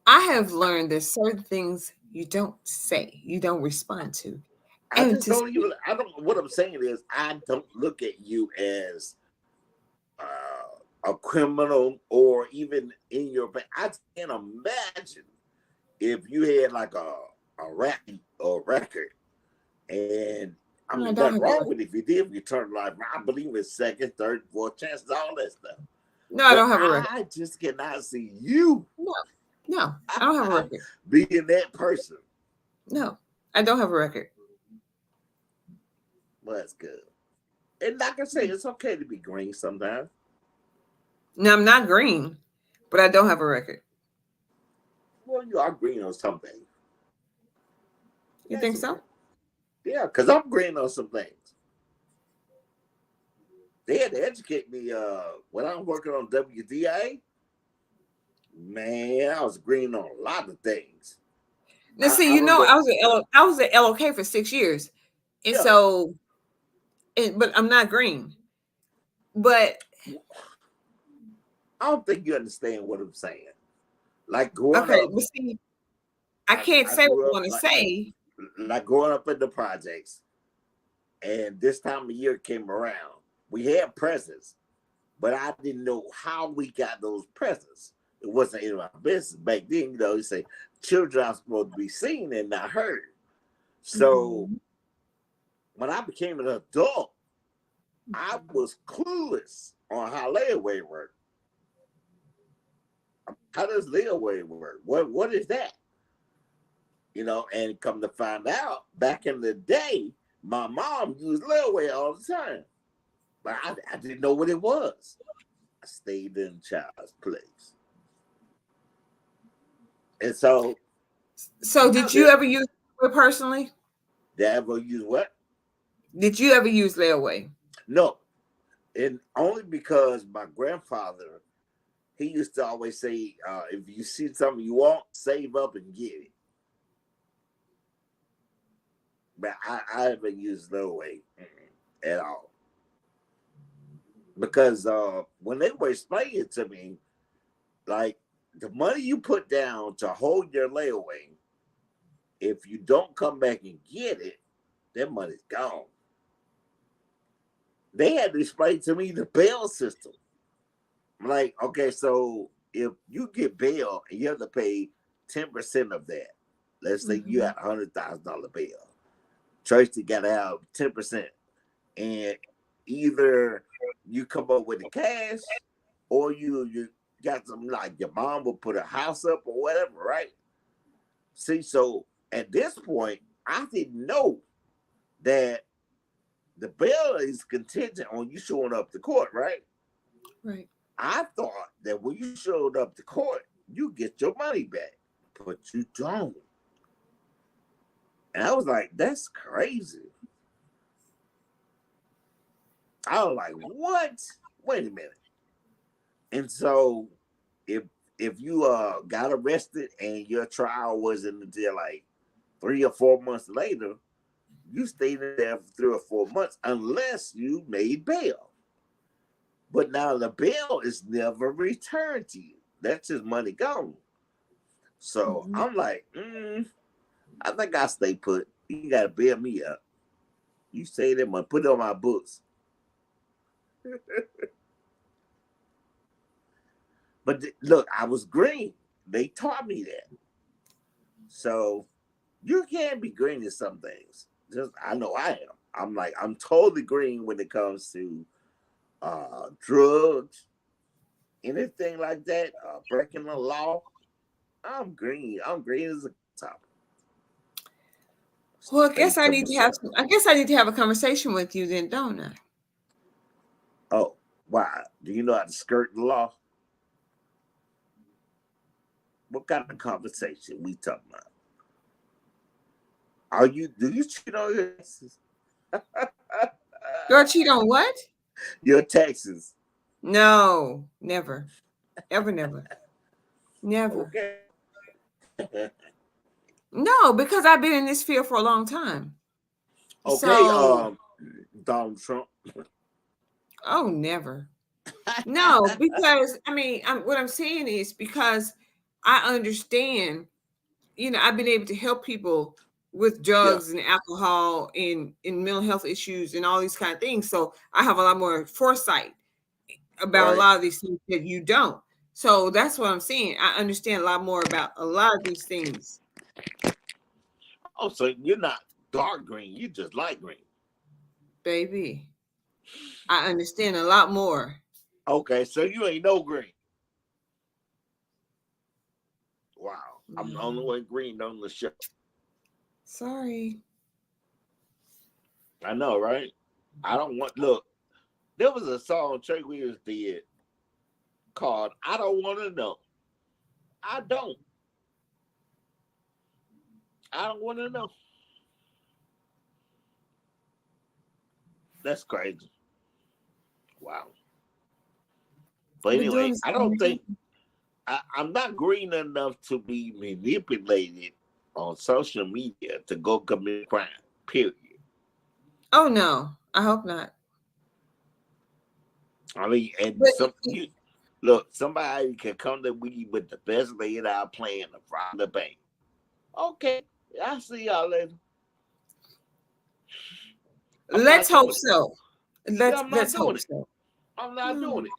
I have learned there's certain things you don't say, you don't respond to. What I'm saying is, I don't look at you as a criminal, or even in your. I can't imagine if you had like a rap or record, and I mean, nothing wrong with it if you did. If you turn like, I believe in second, third, fourth chances, all that stuff. No, I don't have a record. I just cannot see you. No, I don't have a record. Being that person. No, I don't have a record. Well, that's good. And like I say, it's okay to be green sometimes. No, I'm not green, but I don't have a record. Well, you are green on something. You think so? Yeah, because I'm green on some things. They had to educate me when I was working on WDIA. Man, I was green on a lot of things. Now, see, I was at LOK for 6 years, and so, but I'm not green. But I don't think you understand what I'm saying. Like growing up. But see, I can't say what I want to say. Like growing up in the projects, and this time of year came around, we had presents, but I didn't know how we got those presents. It wasn't in my business back then. You say children are supposed to be seen and not heard. So when I became an adult, I was clueless on how layaway worked. How does layaway work? What is that? And come to find out, back in the day, my mom used layaway all the time. but I didn't know what it was. I stayed in child's place. And so did you ever use it personally? Did I ever use what? Did you ever use layaway? No. And only because my grandfather, he used to always say, if you see something you want, save up and get it. But I haven't used layaway at all. Because when they were explaining it to me, like the money you put down to hold your layaway, if you don't come back and get it, that money's gone. They had to explain to me the bail system. I'm like, okay, so if you get bail and you have to pay 10% of that, let's say you had $100,000 bail, Tracy got to have 10%, and either you come up with the cash or you got some, like your mom will put a house up or whatever, right? See, so at this point, I didn't know that the bail is contingent on you showing up to court, right? Right. I thought that when you showed up to court, you get your money back, but you don't. And I was like, that's crazy. I was like, what? Wait a minute. And so if you got arrested and your trial wasn't until like 3 or 4 months later, you stayed in there for 3 or 4 months unless you made bail. But now the bail is never returned to you. That's just money gone. So I'm like, I think I'll stay put. You got to bail me up. You say that money, put it on my books. But look, I was green. They taught me that. So you can be green in some things. Just I know I am. I'm totally green when it comes to drugs, anything like that, breaking the law. I'm green. I'm green as a top. Well, I guess I need to have a conversation with you then, don't I? Oh, wow. Do you know how to skirt the law? What kind of conversation we talking about? Do you cheat on your taxes? Do I cheat on what? Your taxes. No, never. Ever, never. Never. Okay. No, because I've been in this field for a long time. Okay, so, Donald Trump. Oh, never. No, because I mean, what I'm saying is because I understand, I've been able to help people with drugs and alcohol and mental health issues and all these kind of things. So I have a lot more foresight about a lot of these things that you don't. So that's what I'm saying. I understand a lot more about a lot of these things. Oh, so you're not dark green, you just light green. Baby, I understand a lot more. Okay, so you ain't no green. Wow. I'm the only one green on the show. Sorry. I know, right? I don't want, look, there was a song Trey Williams did called I Don't Want to Know. I don't want to know. That's crazy. Wow. But anyway, I don't think I'm not green enough to be manipulated on social media to go commit crime, period. Oh, no. I hope not. I mean, and somebody can come to me with the best laid out plan to rob the bank. Okay, I'll see y'all later. Let's hope so. Let's hope so. I'm not doing it.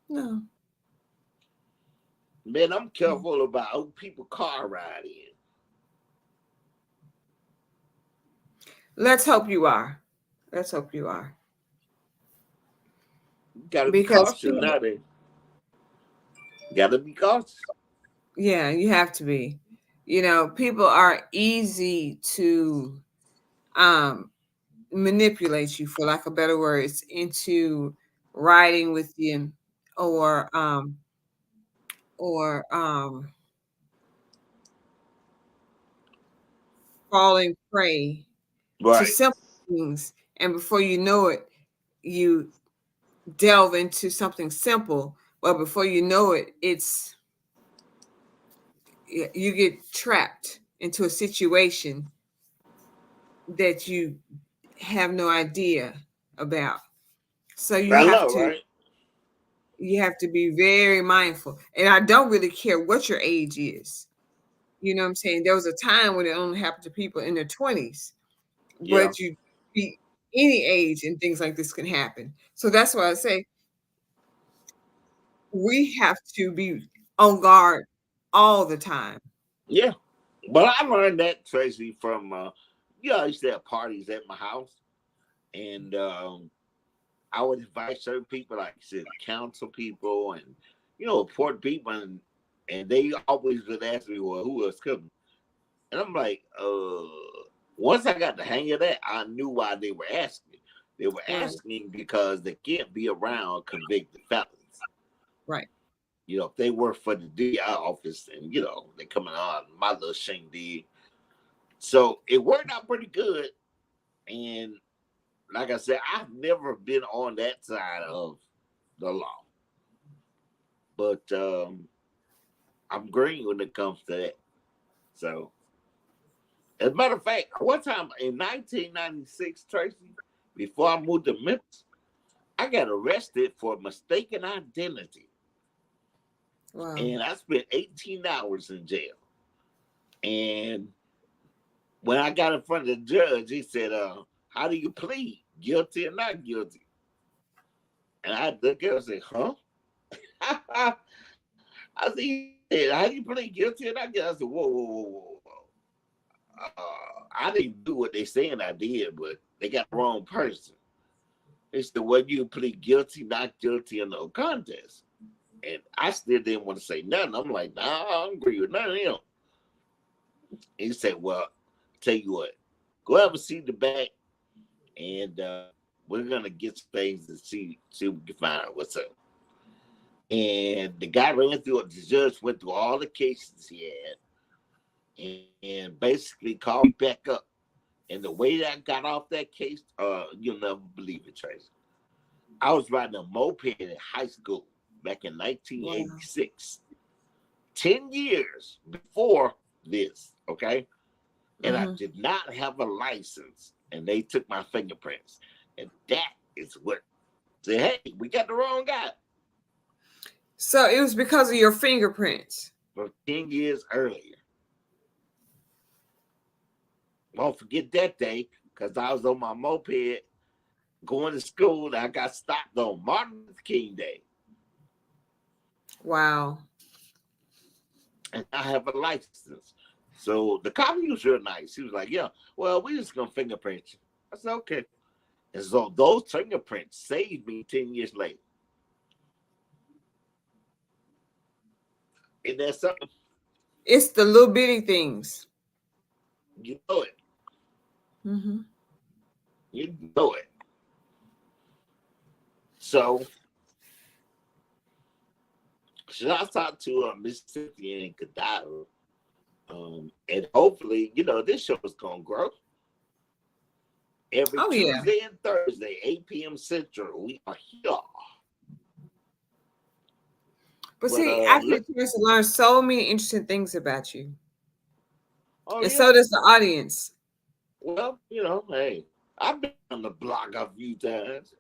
No. Man, I'm careful about who people car ride in. Let's hope you are. Let's hope you are. You gotta be cautious now, then. You gotta be cautious. Yeah, you have to be. People are easy to manipulate you, for lack of better words, into riding with you, or or falling prey to Right. simple things, and before you know it, you delve into something simple, but before you know it, you get trapped into a situation that you have no idea about. So I know, right? you have to be very mindful. And I don't really care what your age is. You know what I'm saying? There was a time when it only happened to people in their 20s, Yeah. but you be any age and things like this can happen. So that's why I say we have to be on guard all the time. Yeah. But I learned that, Tracy, from I used to have parties at my house, and I would invite certain people, like city council people, and important people, and they always would ask me, "Well, who else coming?" And I'm like, Once I got the hang of that, I knew why they were asking. They were Right, asking because they can't be around convicted felons. right. If they work for the DI office, and they coming on my little shindig. So it worked out pretty good. And like I said, I've never been on that side of the law, but I'm green when it comes to that. So, as a matter of fact, one time in 1996, Tracy, before I moved to Memphis, I got arrested for mistaken identity, Wow. and I spent 18 hours in jail. And when I got in front of the judge, he said, "How do you plead, guilty or not guilty?" And I looked at him and said, "Huh?" I said, "How do you plead guilty or not guilty?" I said, "Whoa, whoa, whoa, whoa, whoa. I didn't do what they saying I did, but they got the wrong person." They said, "Well, you plead guilty, not guilty, or no contest." And I still didn't want to say nothing. I'm like, "Nah, I don't agree with none of them." He said, "Well, tell you what, go have a seat in the back, and we're gonna get some things and see if we can find out what's up." And the guy ran through it. The judge went through all the cases he had, and basically called me back up. And the way that I got off that case, you'll never believe it, Tracy. I was riding a moped in high school back in Wow. 1986, 10 years before this, okay? And I Hmm. did not have a license, and they took my fingerprints. And that is what said, "Hey, we got the wrong guy." So it was because of your fingerprints. From 10 years earlier. Won't forget that day, because I was on my moped going to school, and I got stopped on Martin Luther King Day. Wow. And I have a license. So the cop, he was real nice. He was like, "Yeah, well, we just gonna fingerprint you." I said, "Okay." And so those fingerprints saved me 10 years later. Isn't that something? It's the little bitty things. You know it. Hmm. You know it. So should I talk to Miss Cynthia and Kadara? And hopefully, this show is gonna grow. Every Oh yeah. Tuesday and Thursday, 8 p.m. Central, we are here. But But see, I get look, a chance to learn so many interesting things about you. oh And yeah. so does the audience. Well, hey, I've been on the block a few times,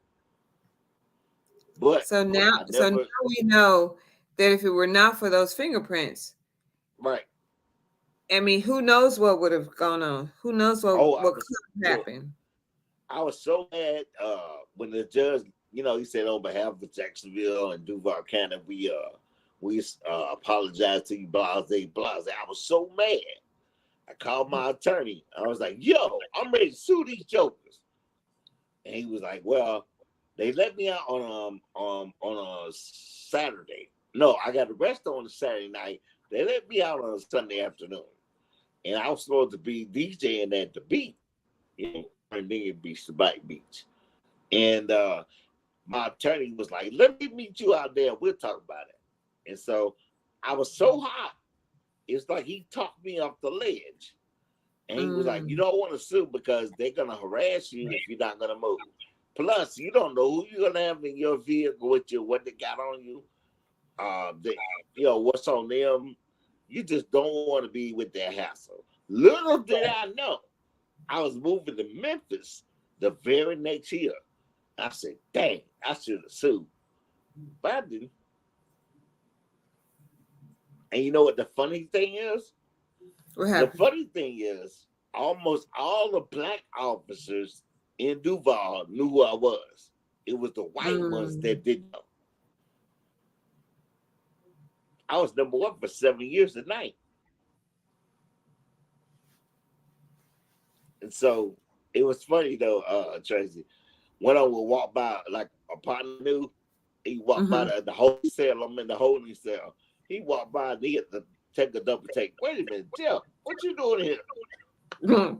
but So now, I never. we know that if it were not for those fingerprints, Right. I mean, who knows what would have gone on? Who knows Oh, what could have look, happened? I was so mad when the judge, he said on behalf of Jacksonville and Duval County, we apologize to you, blase, blase. I was so mad. I called my attorney. I was like, "Yo, I'm ready to sue these jokers." And he was like, "Well, they let me out on a Saturday. No, I got arrested on a Saturday night. They let me out on a Sunday afternoon, and I was supposed to be DJing at the beat. Virginia Beach to Bike Beach. And my attorney was like, let me meet you out there. We'll talk about it. And so I was so hot. It's like he talked me off the ledge. And he was like, you don't want to sue because they're going to harass you if you're not going to move. Plus, you don't know who you're going to have in your vehicle with you, what they got on you, what's on them. You just don't want to be with that hassle. Little did I know, I was moving to Memphis the very next year. I said, dang, I should have sued. But I didn't. And you know what the funny thing is? The funny thing is, almost all the black officers in Duval knew who I was. It was the white ones that didn't know. I was number one for 7 years a night. And so it was funny though, Tracy. When I would walk by, like a partner knew, he walked by the holding cell. I'm in the holding cell. He walked by and he had to take a double take. Wait a minute, Jeff, what you doing here?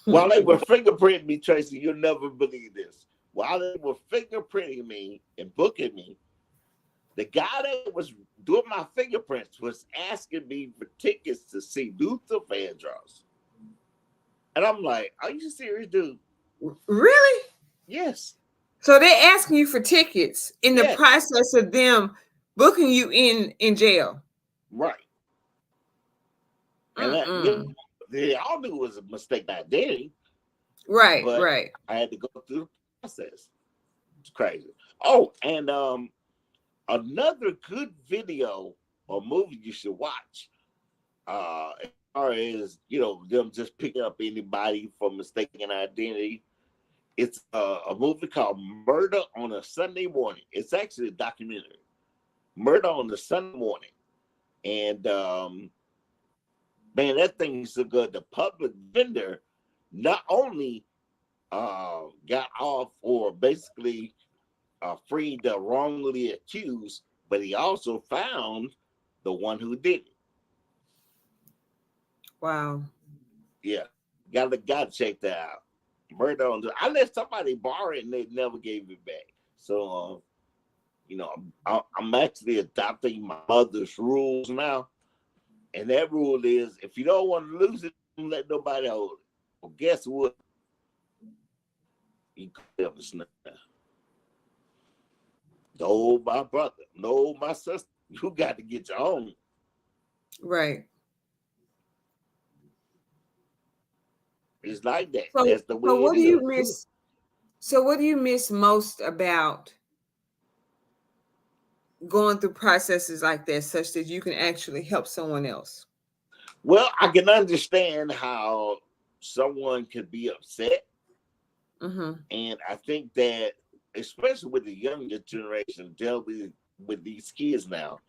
While they were fingerprinting me, Tracy, you'll never believe this. While they were fingerprinting me and booking me, the guy that was doing my fingerprints was asking me for tickets to see Luther Vandross. And I'm like, are you serious, dude? Really? Yes. So they're asking you for tickets in the process of them booking you in jail. Right. And they all knew it was a mistake by identity. Right, but right. I had to go through the process. It's crazy. Oh, and another good video or movie you should watch is, them just picking up anybody for mistaken identity. It's a movie called Murder on a Sunday Morning. It's actually a documentary. Murder on a Sunday Morning. And man, that thing is so good. The public defender not only got off or basically freed the wrongly accused, but he also found the one who did it. Wow. Yeah. Gotta check that out. Murder on the, I let somebody borrow it and they never gave it back. So I'm actually adopting my mother's rules now. And that rule is, if you don't want to lose it, don't let nobody hold it. Well, guess what? You could never snap. No, my brother. No, my sister. You got to get your own. Right. It's like that. So, that's the way so what it do you is. miss? So what do you miss most about going through processes like that, such that you can actually help someone else? Well, I can understand how someone could be upset. And I think that, especially with the younger generation dealing with these kids now,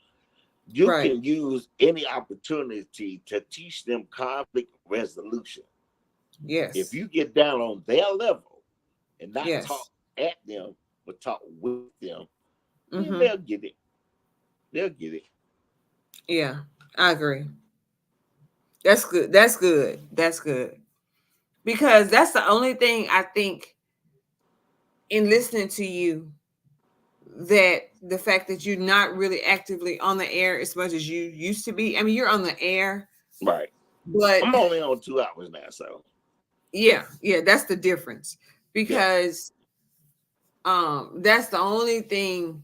you can use any opportunity to teach them conflict resolution. Yes. If you get down on their level and not talk at them, but talk with them, then they'll get it. They'll get it. Yeah, I agree. That's good. That's good. That's good. Because that's the only thing I think in listening to you, that the fact that you're not really actively on the air as much as you used to be. I mean, you're on the air. Right. But I'm only on 2 hours now, so. Yeah, that's the difference. Because that's the only thing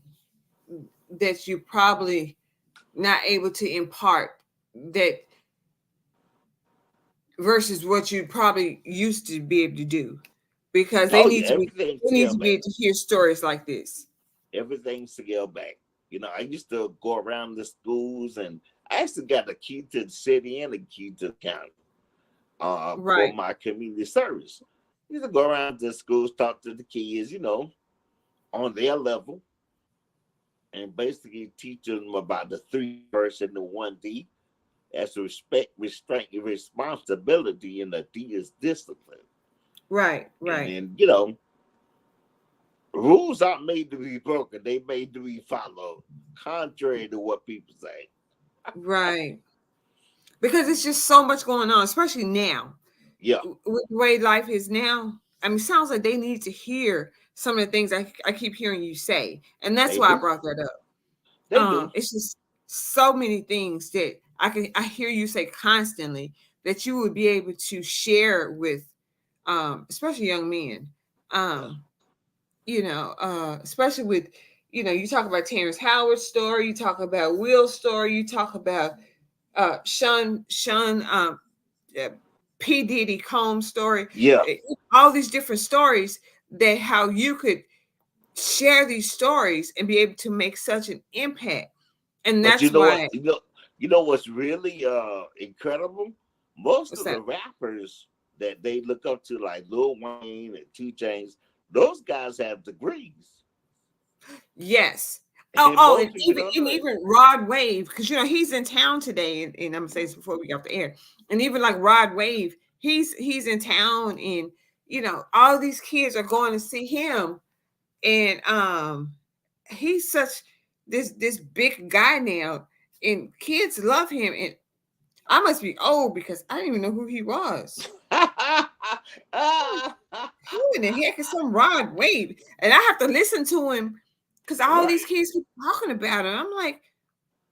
that you probably not able to impart, that versus what you probably used to be able to do, because they need to be able to hear stories like this. Everything's scaled back. I used to go around the schools, and I actually got a key to the city and a key to the county for my community service. I used to go around to the schools, talk to the kids, on their level, and basically teach them about the 3 R's and the 1D. That's respect, restraint, and responsibility, and the D is discipline. Right. And then, rules aren't made to be broken. They made to be followed, contrary to what people say. Right. Because it's just so much going on, especially now. Yeah. With the way life is now, I mean, sounds like they need to hear some of the things I keep hearing you say, and that's They why I do. brought that up. They do. It's just so many things that I hear you say constantly that you would be able to share with, especially young men. Especially with, you talk about Terrence Howard's story, you talk about Will's story, you talk about Sean P. Diddy Combs story. Yeah. All these different stories, that how you could share these stories and be able to make such an impact. And But you that's know what? why. You know what's really incredible? Most What's of that? the rappers that they look up to, like Lil Wayne and 2 Chainz, those guys have degrees. Yes. And And most people even don't and know that. even Rod Wave, because he's in town today, and I'm gonna say this before we get off the air. And even like Rod Wave, he's in town, and all these kids are going to see him, and he's such this big guy now, and kids love him. And I must be old because I didn't even know who he was. Who in the heck is some Rod Wave? And I have to listen to him because all these kids keep talking about it. I'm like,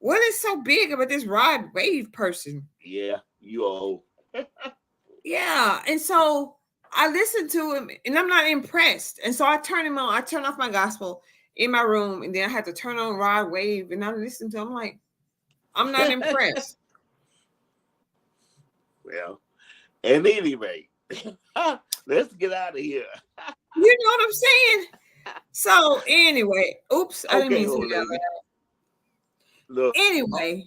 what is so big about this Rod Wave person? Yeah, you old. Yeah. And so I listen to him and I'm not impressed. And so I turn him on. I turn off my gospel in my room, and then I have to turn on Rod Wave, and I listen to him. I'm like, I'm not impressed. Well, at any rate, let's get out of here. You know what I'm saying? So anyway, oops, I didn't Okay, mean to old say lady. that. Look, Anyway,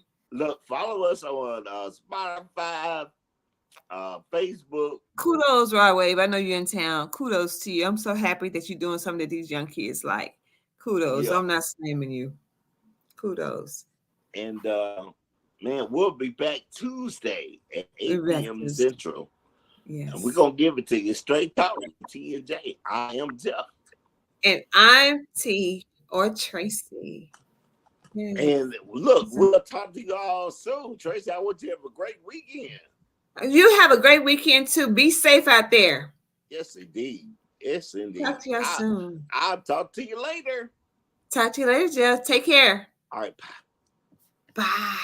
follow us on Spotify, Facebook. kudos, Rod Wave. I know you're in town. Kudos to you. I'm so happy that you're doing something that these young kids like. Kudos. Yeah. I'm not slamming you. Kudos. And man, we'll be back Tuesday at 8 p.m. Central. Yes. And we're going to give it to you straight talk. T and J. I am Jeff. And I'm T or Tracy. Yes. And look, we'll talk to you all soon. Tracy, I want you to have a great weekend. You have a great weekend too. Be safe out there. Yes, indeed. Yes, indeed. Talk to you soon. I'll talk to you later. Talk to you later, Jeff. Take care. All right. Bye.